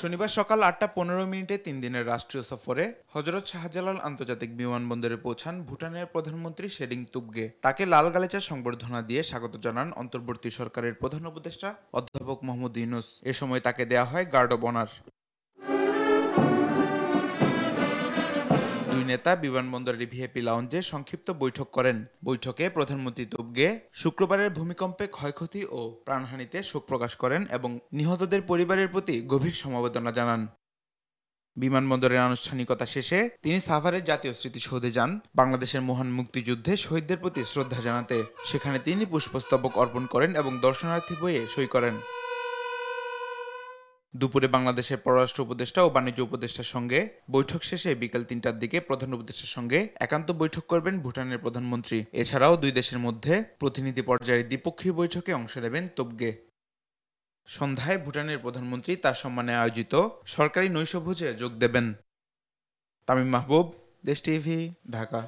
শনিবার সকাল ৮টা ১৫ মিনিটে ৩ দিনের রাষ্ট্রীয় সফরে হজরত শাহজালাল আন্তর্জাতিক বিমানবন্দরে পৌঁছান ভুটানের প্রধানমন্ত্রী শেরিং তুবগে। তাকে লাল গালিচা সংবর্ধনা দিয়ে স্বাগত জানান অন্তর্বর্তী সরকারের প্রধান উপদেষ্টা অধ্যাপক মোহাম্মদ ইউনূস। এ সময় তাকে দেয়া হয় গার্ড অব অনার। দুই নেতা বিমানবন্দরের ভিআইপি লাউঞ্জে সংক্ষিপ্ত বৈঠক করেন। বৈঠকে প্রধানমন্ত্রী তুবগে শুক্রবারের ভূমিকম্পে ক্ষয়ক্ষতি ও প্রাণহানিতে শোক প্রকাশ করেন এবং নিহতদের পরিবারের প্রতি গভীর সমবেদনা জানান। বিমানবন্দরের আনুষ্ঠানিকতা শেষে তিনি সাভারের জাতীয় স্মৃতিসৌধে যান বাংলাদেশের মহান মুক্তিযুদ্ধে শহীদদের প্রতি শ্রদ্ধা জানাতে। সেখানে তিনি পুষ্পস্তবক অর্পণ করেন এবং দর্শনার্থী বইয়ে সই করেন। দুপুরে বাংলাদেশের পররাষ্ট্র উপদেষ্টা ও বাণিজ্য উপদেষ্টার সঙ্গে বৈঠক শেষে বিকেল ৩টার দিকে প্রধান উপদেষ্টার সঙ্গে একান্ত বৈঠক করবেন ভুটানের প্রধানমন্ত্রী। এছাড়াও দুই দেশের মধ্যে প্রতিনিধি পর্যায়ের দ্বিপক্ষীয় বৈঠকে অংশ নেবেন তুবগে। সন্ধ্যায় ভুটানের প্রধানমন্ত্রী তার সম্মানে আয়োজিত সরকারি নৈশভোজে যোগ দেবেন। তামিম মাহবুব, দেশ টিভি, ঢাকা।